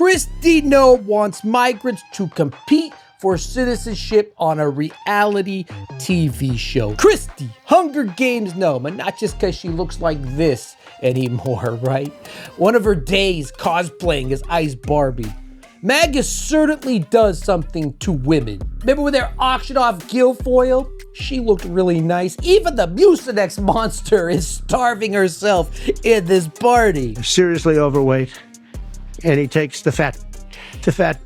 Kristi Noem wants migrants to compete for citizenship on a reality TV show. Kristi, Hunger Games Noem, and not just because she looks like this anymore, right? One of her days cosplaying as Ice Barbie. MAGA certainly does something to women. Remember when they auctioned off Guilfoyle? She looked really nice. Even the Mucinex monster is starving herself in this party. Seriously overweight, and he takes the fat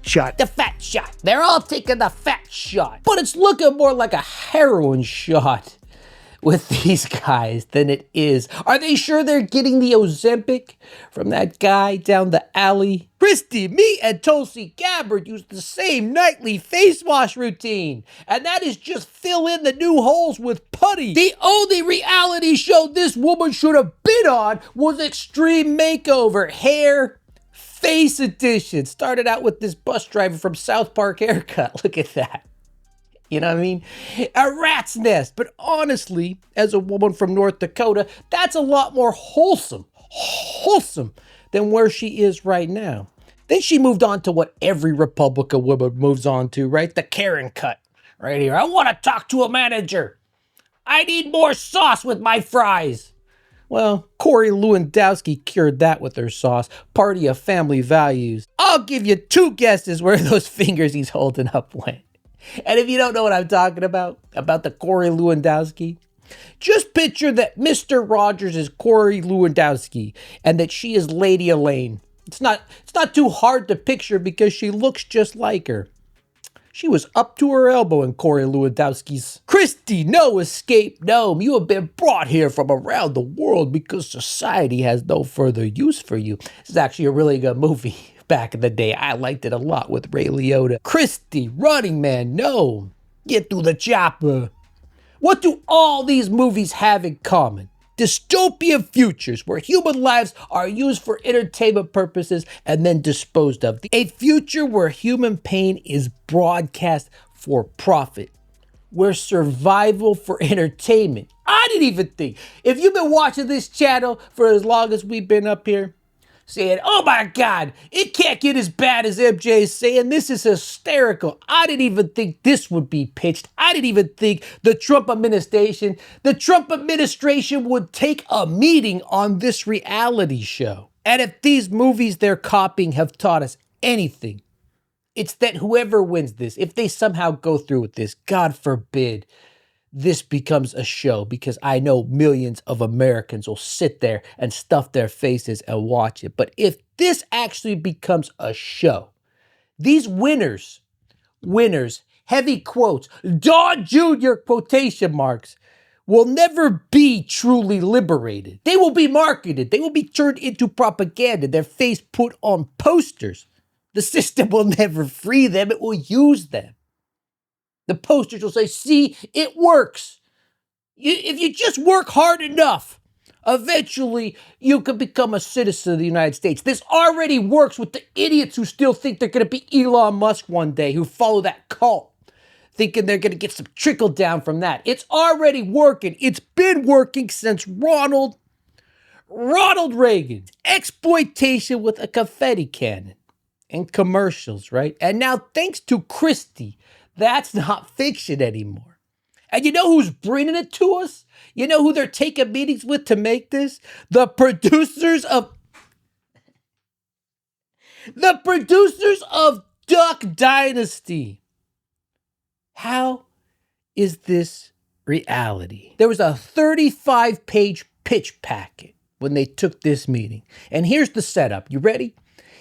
shot. The fat shot. They're all taking the fat shot. But it's looking more like a heroin shot with these guys than it is. Are they sure they're getting the Ozempic from that guy down the alley? Kristi, me and Tulsi Gabbard use the same nightly face wash routine, and that is just fill in the new holes with putty. The only reality show this woman should have been on was Extreme Makeover, hair, face edition. Started out with this bus driver from South Park haircut. Look at that. You know what I mean? A rat's nest. But honestly, as a woman from North Dakota, that's a lot more wholesome than where she is right now. Then she moved on to what every Republican woman moves on to, right? The Karen cut right here. I want to talk to a manager. I need more sauce with my fries. Well, Corey Lewandowski cured that with her sauce. Party of family values. I'll give you 2 guesses where those fingers he's holding up went. And if you don't know what I'm talking about the Corey Lewandowski, just picture that Mr. Rogers is Corey Lewandowski and that she is Lady Elaine. It's not too hard to picture because she looks just like her. She was up to her elbow in Corey Lewandowski's. Kristi, no escape, no. You have been brought here from around the world because society has no further use for you. This is actually a really good movie. Back in the day, I liked it a lot with Ray Liotta. Kristi, Running Man, no. Get through the chopper. What do all these movies have in common? Dystopian futures where human lives are used for entertainment purposes and then disposed of. A future where human pain is broadcast for profit. Where survival for entertainment. I didn't even think. If you've been watching this channel for as long as we've been up here, saying, oh my God, it can't get as bad as MJ is saying. This is hysterical. I didn't even think this would be pitched. I didn't even think the Trump administration would take a meeting on this reality show. And if these movies they're copying have taught us anything, it's that whoever wins this, if they somehow go through with this, God forbid, this becomes a show, because I know millions of Americans will sit there and stuff their faces and watch it. But if this actually becomes a show, these winners, heavy quotes, Don Jr. quotation marks, will never be truly liberated. They will be marketed. They will be turned into propaganda, their face put on posters. The system will never free them. It will use them. The posters will say, see, it works. If you just work hard enough, eventually you can become a citizen of the United States. This already works with the idiots who still think they're going to be Elon Musk one day, who follow that cult, thinking they're going to get some trickle down from that. It's already working. It's been working since Ronald Reagan. Exploitation with a confetti cannon and commercials, right? And now, thanks to Kristi, that's not fiction anymore. And you know who's bringing it to us? You know who they're taking meetings with to make this? The producers of Duck Dynasty. How is this reality? There was a 35-page pitch packet when they took this meeting. And here's the setup. You ready?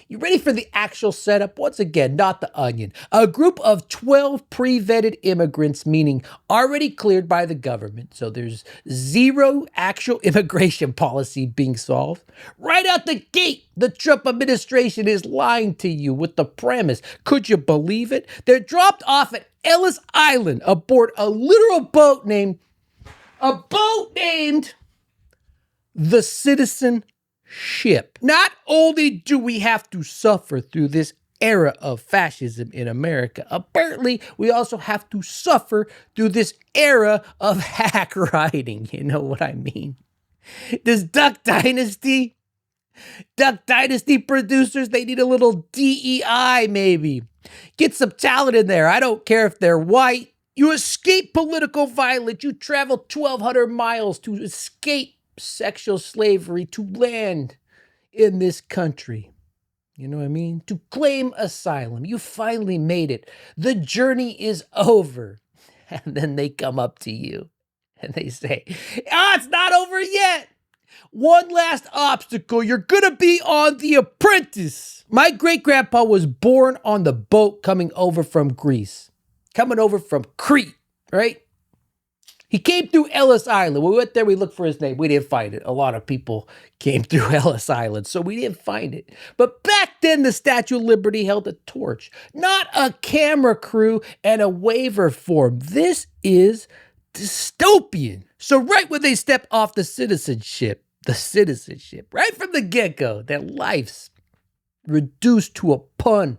You ready for the actual setup? Once again, not the Onion. A group of 12 pre-vetted immigrants, meaning already cleared by the government. So there's zero actual immigration policy being solved. Right out the gate, the Trump administration is lying to you with the premise. Could you believe it? They're dropped off at Ellis Island aboard a literal boat named the Citizenship. Not only do we have to suffer through this era of fascism in America, apparently we also have to suffer through this era of hack writing. You know what I mean? Does Duck Dynasty Duck Dynasty producers, they need a little DEI maybe. Get some talent in there. I don't care if they're white. You escape political violence. You travel 1,200 miles to escape sexual slavery, to land in this country. You know what I mean? To claim asylum. You finally made it. The journey is over. And then they come up to you and they say, it's not over yet. One last obstacle. You're going to be on The Apprentice. My great-grandpa was born on the boat coming over from Greece. Coming over from Crete, right? He came through Ellis Island. We went there, we looked for his name. We didn't find it. A lot of people came through Ellis Island, so we didn't find it. But back then, the Statue of Liberty held a torch, not a camera crew and a waiver form. This is dystopian. So right when they step off the citizenship, right from the get-go, their life's reduced to a pun,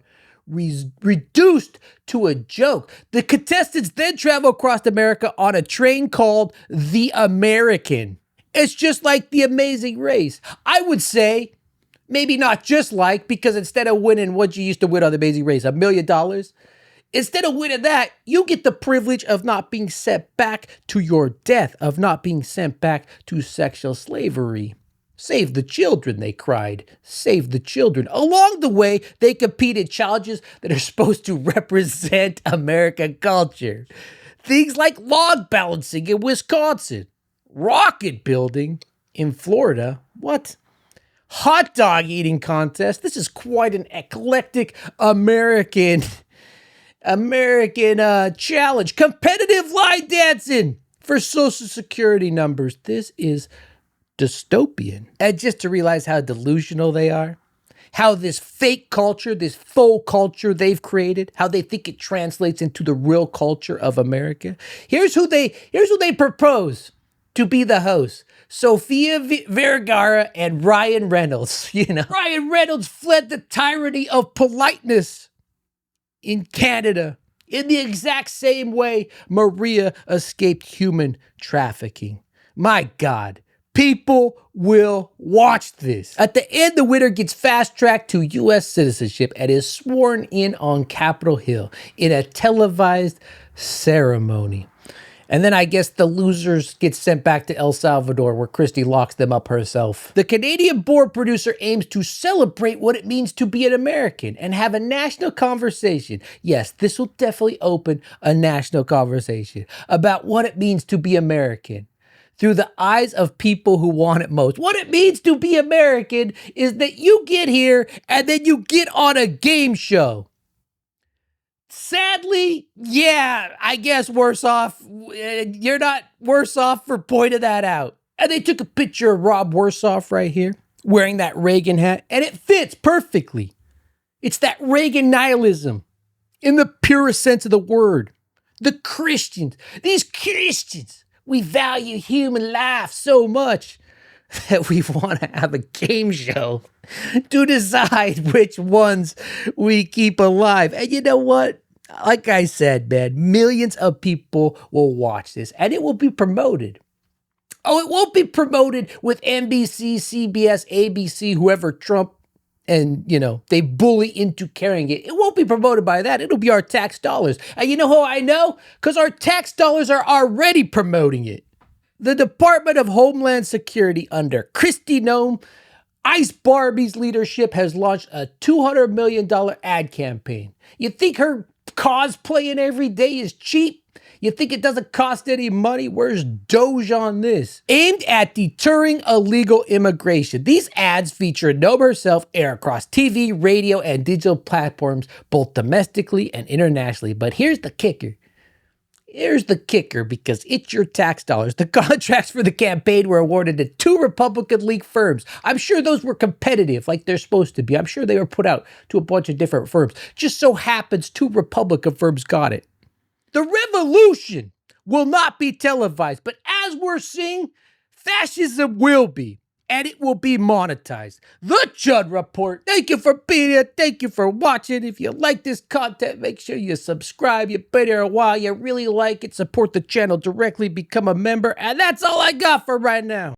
reduced to a joke. The contestants then travel across America on a train called the American. It's just like The Amazing Race. I would say, maybe not just like, because instead of winning what you used to win on The Amazing Race, $1 million, instead of winning that, you get the privilege of not being sent back to your death, of not being sent back to sexual slavery. Save the children, they cried. Save the children. Along the way, they competed challenges that are supposed to represent American culture. Things like log balancing in Wisconsin, rocket building in Florida. What? Hot dog eating contest. This is quite an eclectic American challenge. Competitive line dancing for Social Security numbers. This is dystopian. And just to realize how delusional they are, how this fake culture, this faux culture they've created, how they think it translates into the real culture of America. Here's who they propose to be the hosts. Sofia Vergara and Ryan Reynolds. Ryan Reynolds fled the tyranny of politeness in Canada in the exact same way Maria escaped human trafficking. My God. People will watch this. At the end, the winner gets fast-tracked to U.S. citizenship and is sworn in on Capitol Hill in a televised ceremony. And then I guess the losers get sent back to El Salvador, where Kristi locks them up herself. The Canadian board producer aims to celebrate what it means to be an American and have a national conversation. Yes, this will definitely open a national conversation about what it means to be American through the eyes of people who want it most. What it means to be American is that you get here and then you get on a game show. Sadly, yeah, I guess Worsoff, you're not worse off for pointing that out. And they took a picture of Rob Worsoff right here, wearing that Reagan hat, and it fits perfectly. It's that Reagan nihilism in the purest sense of the word. The Christians, these Christians, we value human life so much that we want to have a game show to decide which ones we keep alive. And you know what? Like I said, man, millions of people will watch this and it will be promoted. Oh, it won't be promoted with NBC, CBS, ABC, whoever Trump and, they bully into carrying it. It won't be promoted by that. It'll be our tax dollars. And you know how I know? Because our tax dollars are already promoting it. The Department of Homeland Security under Kristi Noem, Ice Barbie's leadership has launched a $200 million ad campaign. You think her cosplaying every day is cheap? You think it doesn't cost any money? Where's Doge on this? Aimed at deterring illegal immigration. These ads feature Noem herself, air across TV, radio, and digital platforms, both domestically and internationally. But here's the kicker. Because it's your tax dollars. The contracts for the campaign were awarded to 2 Republican league firms. I'm sure those were competitive like they're supposed to be. I'm sure they were put out to a bunch of different firms. Just so happens 2 Republican firms got it. The revolution will not be televised, but as we're seeing, fascism will be, and it will be monetized. The Chud Report. Thank you for being here. Thank you for watching. If you like this content, make sure you subscribe. You've been here a while. You really like it. Support the channel directly. Become a member. And that's all I got for right now.